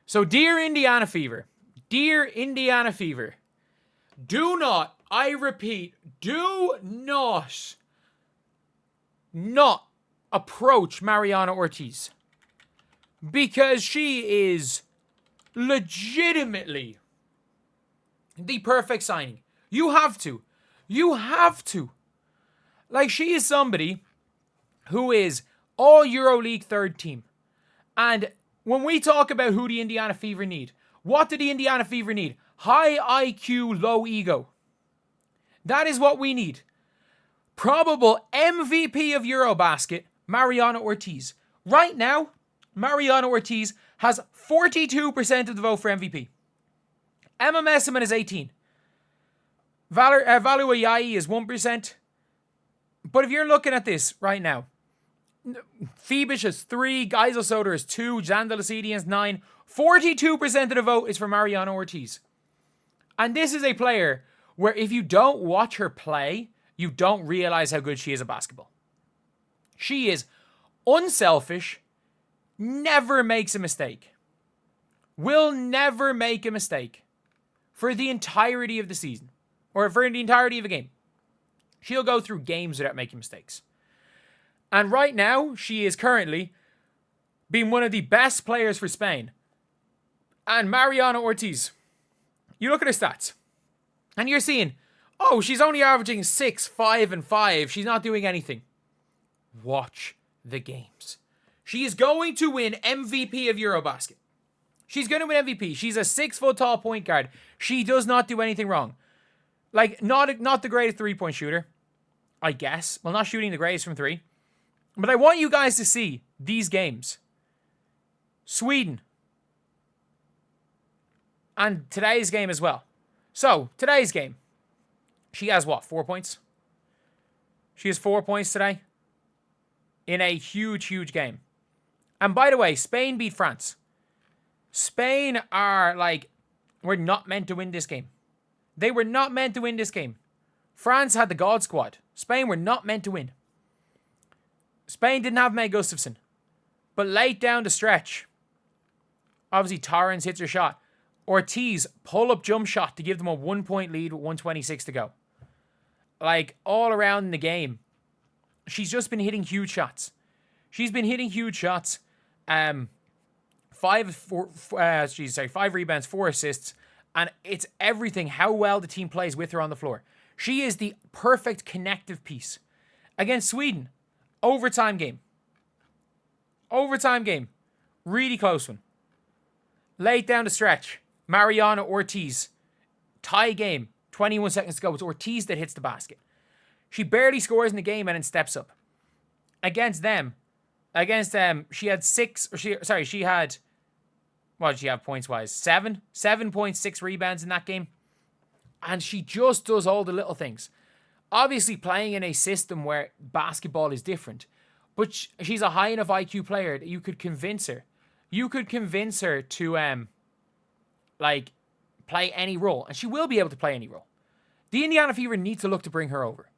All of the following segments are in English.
So, dear Indiana Fever, do not, I repeat, do not approach Mariana Ortiz, because she is legitimately the perfect signing. You have to. Like, she is somebody who is all EuroLeague third team. And when we talk about who the Indiana Fever need, what do the Indiana Fever need? High IQ, low ego. That is what we need. Probable MVP of Eurobasket, Mariana Ortiz. Right now, Mariana Ortiz has 42% of the vote for MVP. Emma Messiman is 18. Ayayi is 1%. But if you're looking at this right now, Phoebish is 3, Geisel Soder is 2, Jan Delacidi is 9. 42% of the vote is for Mariana Ortiz. And this is a player where if you don't watch her play, you don't realize how good she is at basketball. She is unselfish, never makes a mistake, will never make a mistake for the entirety of the season or for the entirety of a game. She'll go through games without making mistakes. And right now, she is currently being one of the best players for Spain. And Mariana Ortiz, you look at her stats, and you're seeing, oh, she's only averaging 6, 5, and 5. She's not doing anything. Watch the games. She is going to win MVP of Eurobasket. She's going to win MVP. She's a 6-foot-tall point guard. She does not do anything wrong. Like, not the greatest three-point shooter, I guess. Well, not shooting the greatest from 3. But I want you guys to see these games. Sweden. And today's game as well. So, today's game. She has what? 4 points? She has 4 points today. In a huge, huge game. And by the way, Spain beat France. Spain are like, we're not meant to win this game. They were not meant to win this game. France had the God squad. Spain were not meant to win. Spain didn't have Meg Gustafson. But late down the stretch, obviously Torrens hits her shot. Ortiz, pull-up jump shot to give them a 1-point lead with 1:26 to go. Like, all around in the game, she's just been hitting huge shots. She's been hitting huge shots. 5 rebounds, 4 assists. And it's everything, how well the team plays with her on the floor. She is the perfect connective piece. Against Sweden, overtime game. Really close one. Late down the stretch, Mariana Ortiz. Tie game. 21 seconds to go. It's Ortiz that hits the basket. She barely scores in the game and then steps up. Against them, she had 6... She had... What did she have points-wise? 7? 7.6 rebounds in that game. And she just does all the little things. Obviously playing in a system where basketball is different. But she's a high enough IQ player that you could convince her. You could convince her to, play any role. And she will be able to play any role. The Indiana Fever need to look to bring her over.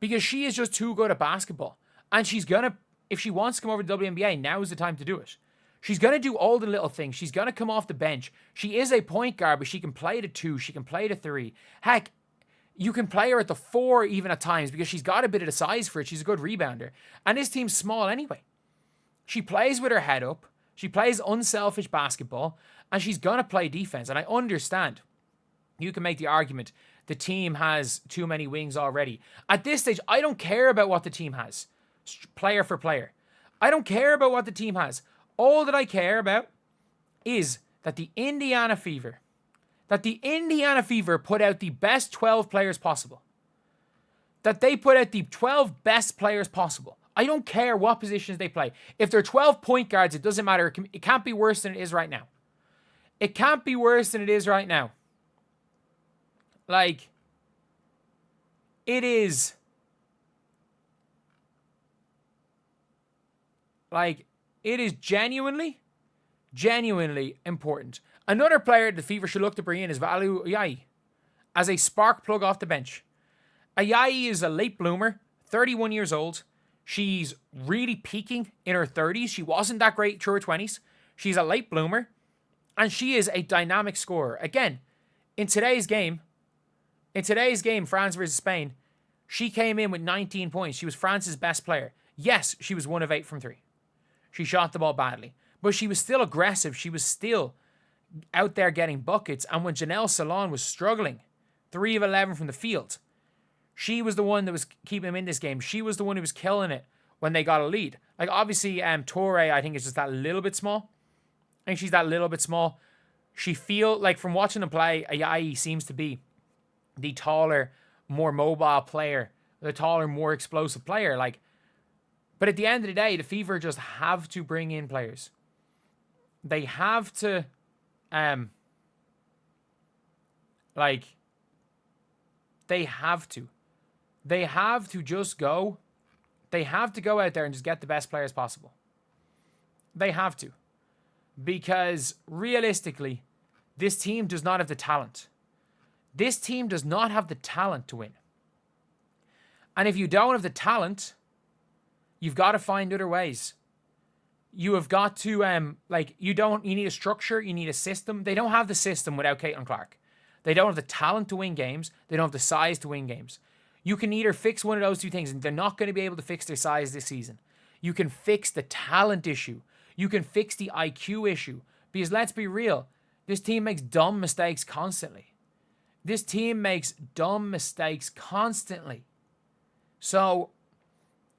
Because she is just too good at basketball. And she's going to, if she wants to come over to WNBA, now is the time to do it. She's going to do all the little things. She's going to come off the bench. She is a point guard, but she can play the 2. She can play the 3. Heck, you can play her at the 4 even at times because she's got a bit of the size for it. She's a good rebounder. And this team's small anyway. She plays with her head up. She plays unselfish basketball. And she's going to play defense. And I understand. You can make the argument the team has too many wings already. At this stage, I don't care about what the team has. Player for player. I don't care about what the team has. All that I care about is that the Indiana Fever put out the best 12 players possible. That they put out the 12 best players possible. I don't care what positions they play. If they're 12 point guards, it doesn't matter. It can't be worse than it is right now. It can't be worse than it is right now. Like, it is. Like, it is genuinely important. Another player the Fever should look to bring in is Ayayi as a spark plug off the bench. Ayayi is a late bloomer, 31 years old. She's really peaking in her 30s. She wasn't that great through her 20s. She's a late bloomer. And she is a dynamic scorer. Again, in today's game, France versus Spain, she came in with 19 points. She was France's best player. Yes, she was 1 of 8 from 3. She shot the ball badly. But she was still aggressive. She was still out there getting buckets. And when Janelle Salon was struggling, 3 of 11 from the field, she was the one that was keeping him in this game. She was the one who was killing it when they got a lead. Like, obviously, Torre, I think, is just that little bit small. I think she's that little bit small. She feel like, from watching them play, Ayayi seems to be the taller, more mobile player, the taller, more explosive player. Like, but at the end of the day, the Fever just have to bring in players. They have to, they have to. They have to just go. They have to go out there and just get the best players possible. They have to. Because realistically, this team does not have the talent. This team does not have the talent to win. And if you don't have the talent, you've got to find other ways. You have got to, you need a structure, you need a system. They don't have the system without Caitlin Clark. They don't have the talent to win games. They don't have the size to win games. You can either fix one of those two things, and they're not going to be able to fix their size this season. You can fix the talent issue. You can fix the IQ issue. Because let's be real, this team makes dumb mistakes constantly. This team makes dumb mistakes constantly. So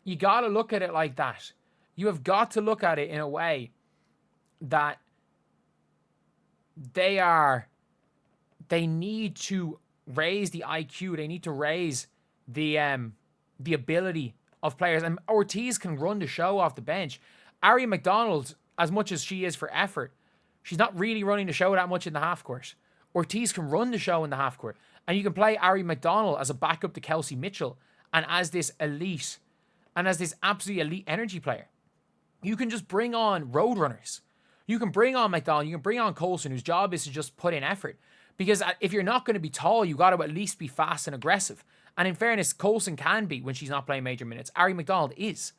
you got to look at it like that. You have got to look at it in a way that they need to raise the IQ. They need to raise the ability of players. And Ortiz can run the show off the bench. Ari McDonald, as much as she is for effort, she's not really running the show that much in the half court. Ortiz can run the show in the half court. And you can play Ari McDonald as a backup to Kelsey Mitchell and as this elite and as this absolutely elite energy player. You can just bring on roadrunners. You can bring on McDonald. You can bring on Colson, whose job is to just put in effort. Because if you're not going to be tall, you got to at least be fast and aggressive. And in fairness, Colson can be when she's not playing major minutes. Ari McDonald is.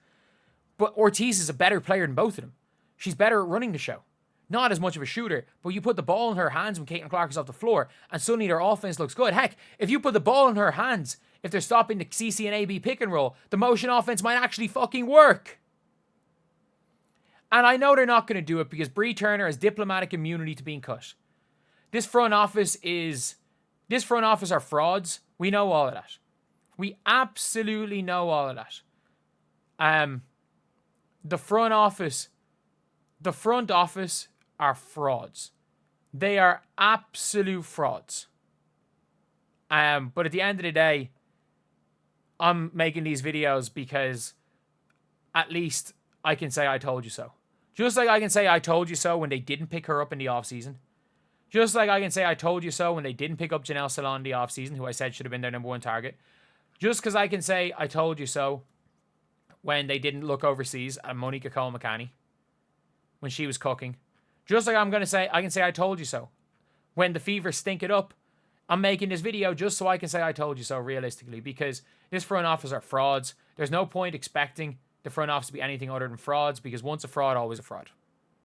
But Ortiz is a better player than both of them. She's better at running the show. Not as much of a shooter, but you put the ball in her hands when Caitlin Clark is off the floor, and suddenly their offense looks good. Heck, if you put the ball in her hands, if they're stopping the CC and AB pick and roll, the motion offense might actually fucking work. And I know they're not going to do it because Bree Turner has diplomatic immunity to being cut. This front office are frauds. We know all of that. We absolutely know all of that. The front office are frauds. They are absolute frauds. But at the end of the day, I'm making these videos because at least I can say I told you so. Just like I can say I told you so when they didn't pick her up in the offseason. Just like I can say I told you so when they didn't pick up Janelle Salon in the offseason, who I said should have been their number 1 target. Just because I can say I told you so when they didn't look overseas at Monica Cole-McCanny when she was cooking. Just like I can say I told you so when the Fever stink it up. I'm making this video just so I can say I told you so realistically, because this front office are frauds. There's no point expecting the front office to be anything other than frauds, because once a fraud, always a fraud.